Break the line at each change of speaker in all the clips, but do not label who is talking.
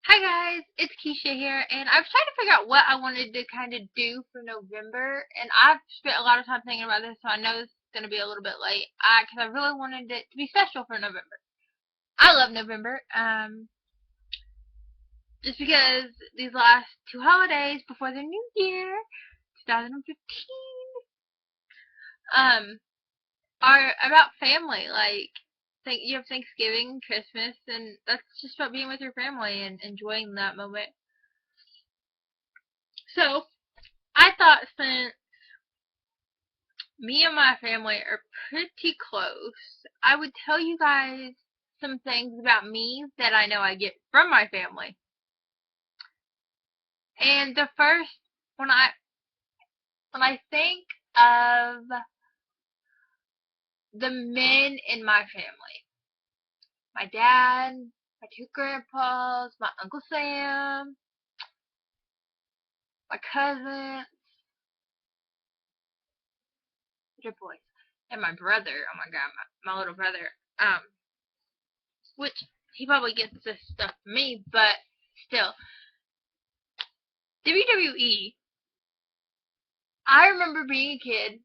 Hi guys, it's Keisha here, and I was trying to figure out what I wanted to kind of do for November, and I've spent a lot of time thinking about this, so I know this is going to be a little bit late, because I really wanted it to be special for November. I love November, just because these last two holidays before the new year, 2015, um, are about family. Like, think you have Thanksgiving, Christmas, and that's just about being with your family and enjoying that moment. So, I thought since me and my family are pretty close, I would tell you guys some things about me that I know I get from my family. And the first, when I think of the men in my family, my dad, my two grandpas, my Uncle Sam, my cousin, they're boys, and my brother. Oh my god, my little brother. Which he probably gets this stuff from me, but still, WWE. I remember being a kid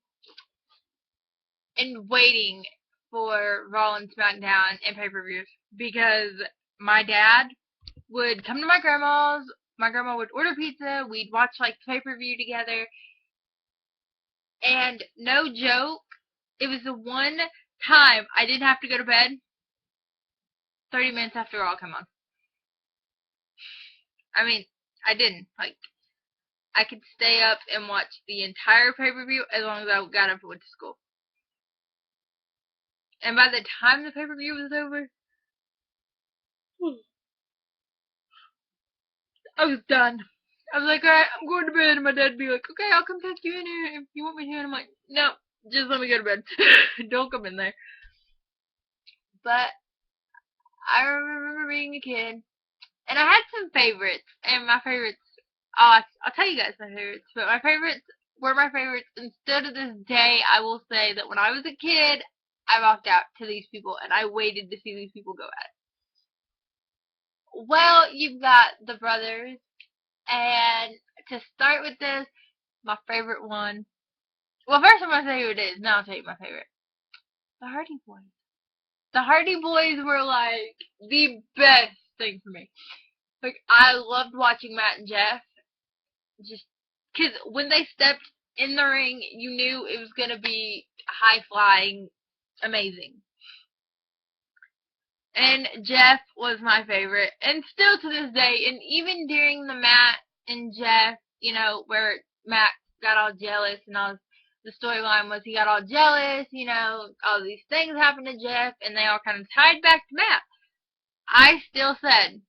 and waiting for Raw and SmackDown and pay-per-views because my dad would come to my grandma's. My grandma would order pizza. We'd watch like pay-per-view together. And no joke, it was the one time I didn't have to go to bed 30 minutes after Raw came on. I mean, I didn't. Like, I could stay up and watch the entire pay-per-view as long as I got up and went to school. And by the time the pay-per-view was over, I was done. I was like, alright, I'm going to bed. And my dad would be like, okay, I'll come take you in here if you want me to. And I'm like, no, just let me go to bed. Don't come in there. But I remember being a kid, and I had some favorites. And my favorites, I'll tell you guys my favorites. But my favorites were my favorites. And still to this day, I will say that when I was a kid, I rocked out to these people, and I waited to see these people go at it. Well, you've got the brothers, and to start with this, my favorite one. Well, first I'm gonna tell you what it is. Now I'll tell you my favorite. The Hardy Boys. The Hardy Boys were like the best thing for me. Like I loved watching Matt and Jeff. Just because when they stepped in the ring, you knew it was gonna be high flying, amazing. And Jeff was my favorite, and still to this day. And even during the Matt and Jeff, where Matt got all jealous and all the storyline was he got all jealous, all these things happened to Jeff, and they all kind of tied back to Matt. I still said,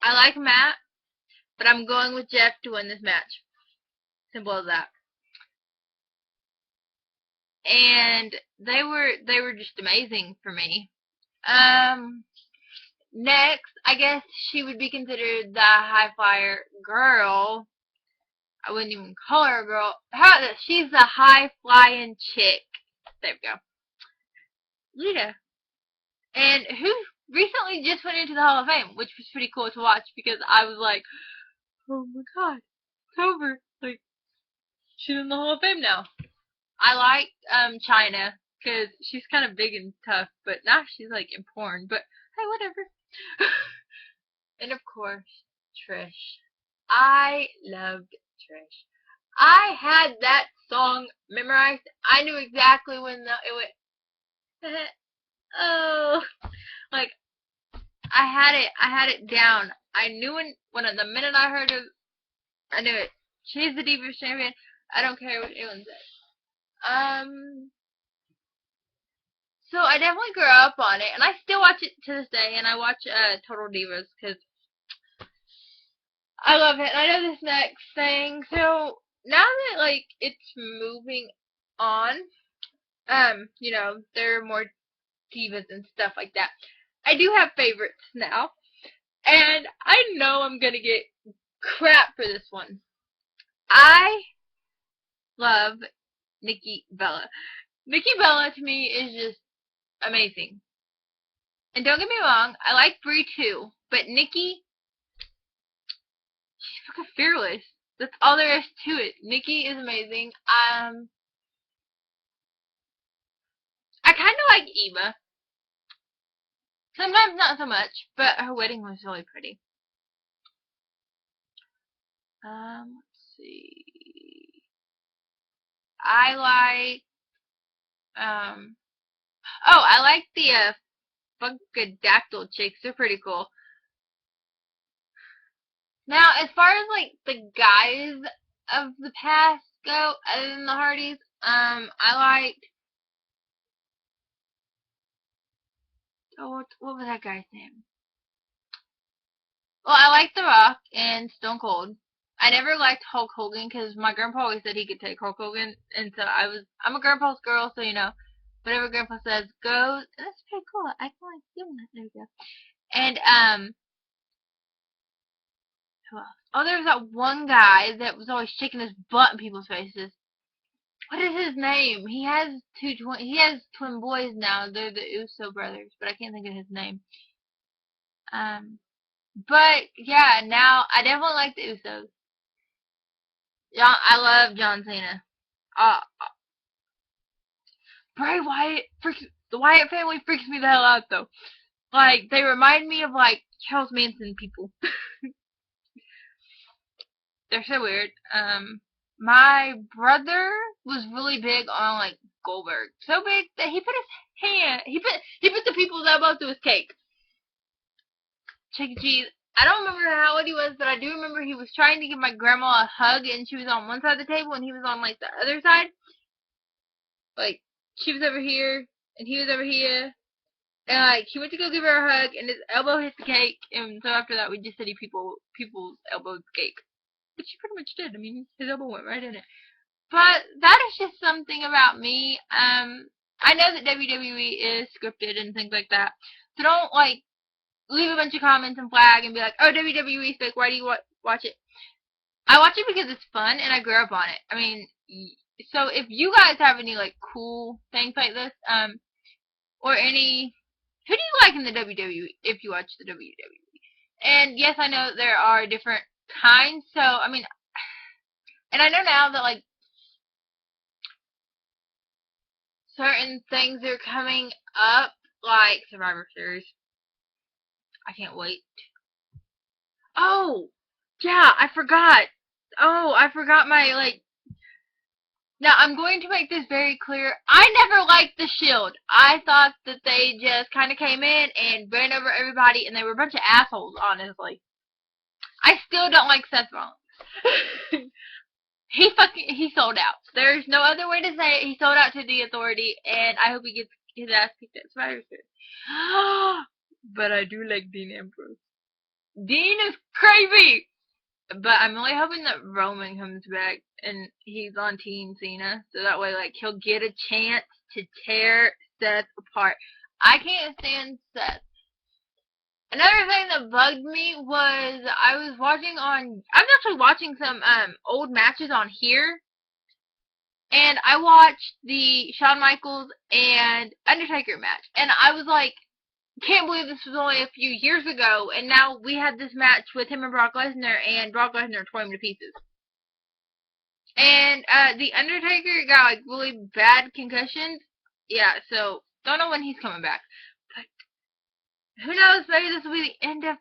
I like Matt, but I'm going with Jeff to win this match. Simple as that. And they were just amazing for me. Next, I guess she would be considered the high flyer girl. I wouldn't even call her a girl. How about this? She's the high flying chick. There we go. Lita. And who recently just went into the Hall of Fame, which was pretty cool to watch because I was like, oh my god, it's over. Like, she's in the Hall of Fame now. I like Chyna because she's kind of big and tough, but now she's like in porn. But hey, whatever. And of course, Trish. I loved Trish. I had that song memorized. I knew exactly when it went. Oh, like I had it down. I knew when the minute I heard it, I knew it. She's the Divas champion. I don't care what anyone says. So I definitely grew up on it, and I still watch it to this day. And I watch Total Divas because I love it. And I know this next thing. So now that like it's moving on, there are more divas and stuff like that. I do have favorites now, and I know I'm gonna get crap for this one. I love Nikki Bella. Nikki Bella to me is just amazing. And don't get me wrong, I like Brie too, but Nikki, Fucking fearless. That's all there is to it. Nikki is amazing. I kind of like Eva. Sometimes not so much, but her wedding was really pretty. Let's see. I like, oh, I like the, Funkadactyl chicks. They're pretty cool. Now, as far as, like, the guys of the past go, other than the Hardys, I liked, oh, what was that guy's name? Well, I liked The Rock and Stone Cold. I never liked Hulk Hogan because my grandpa always said he could take Hulk Hogan, and so I'm a grandpa's girl, so, you know, whatever grandpa says goes. And that's pretty cool. I can like doing that. There we go. And, who else? Oh, there was that one guy that was always shaking his butt in people's faces. What is his name? He has twin boys now. They're the Uso brothers, but I can't think of his name. But yeah, now I definitely like the Usos. I love John Cena. Uh, Bray Wyatt the Wyatt family freaks me the hell out though. Like they remind me of like Charles Manson people. They're so weird. My brother was really big on like Goldberg. So big that he put the people's elbow through his cake. Chuck E. Cheese. I don't remember how old he was, but I do remember he was trying to give my grandma a hug, and she was on one side of the table, and he was on like the other side. Like she was over here, and he was over here, and like he went to go give her a hug, and his elbow hit the cake, and so after that, we just said people's elbows cake. But she pretty much did. I mean, his elbow went right in it. But that is just something about me. I know that WWE is scripted and things like that. So don't, like, leave a bunch of comments and flag and be like, oh, WWE is fake. Why do you watch it? I watch it because it's fun and I grew up on it. I mean, so if you guys have any, like, cool things like this, or any, who do you like in the WWE if you watch the WWE? And yes, I know there are different kinds. So, I mean, and I know now that, like, certain things are coming up, like Survivor Series. I can't wait. Oh, yeah, I forgot. Oh, I forgot my, like, now I'm going to make this very clear. I never liked the Shield. I thought that they just kind of came in and ran over everybody, and they were a bunch of assholes, honestly. I still don't like Seth Rollins. He sold out. There's no other way to say it. He sold out to the Authority, and I hope he gets his ass kicked at Survivor Series. But I do like Dean Ambrose. Dean is crazy! But I'm really hoping that Roman comes back and he's on Team Cena, so that way, like, he'll get a chance to tear Seth apart. I can't stand Seth. Another thing that bugged me was I was actually watching some old matches on here, and I watched the Shawn Michaels and Undertaker match, and I was like, can't believe this was only a few years ago, and now we had this match with him and Brock Lesnar, and Brock Lesnar tore him to pieces. And the Undertaker got like really bad concussions. Yeah, so don't know when he's coming back. Who knows, maybe this will be the end of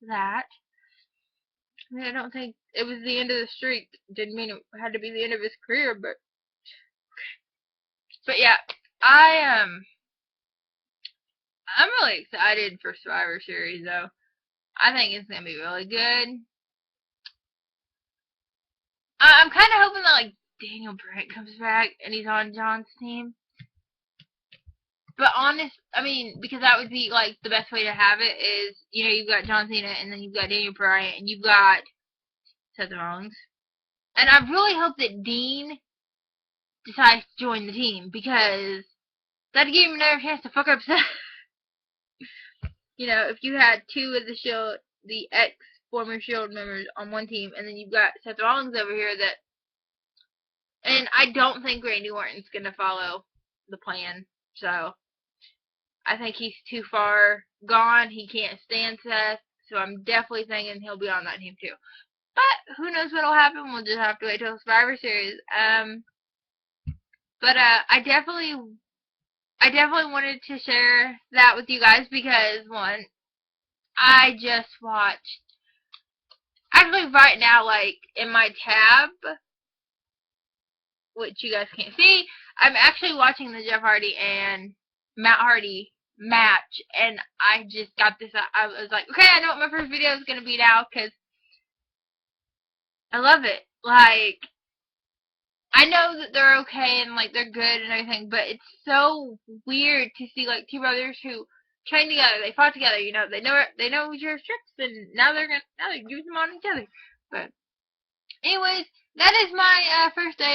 that. I mean, I don't think it was the end of the streak. Didn't mean it had to be the end of his career, but yeah, I'm really excited for Survivor Series though. I think it's gonna be really good. I'm kind of hoping that like Daniel Bryan comes back and he's on John's team. But I mean, because that would be, like, the best way to have it is, you know, you've got John Cena, and then you've got Daniel Bryan, and you've got Seth Rollins. And I really hope that Dean decides to join the team, because that'd give him another chance to fuck up Seth. You know, if you had two of the Shield, the ex-former Shield members on one team, and then you've got Seth Rollins over here that... And I don't think Randy Orton's gonna follow the plan, so... I think he's too far gone. He can't stand Seth. So I'm definitely thinking he'll be on that team too. But who knows what'll happen? We'll just have to wait till Survivor Series. But I definitely wanted to share that with you guys because one, I just watched. Actually, right now, like in my tab, which you guys can't see, I'm actually watching the Jeff Hardy and Matt Hardy match, and I just got this. I was like, okay, I know what my first video is gonna be now because I love it. Like, I know that they're okay and like they're good and everything, but it's so weird to see like two brothers who train together, they fought together, you know, they know each other's tricks, and now they're using them on each other. But anyways, that is my first day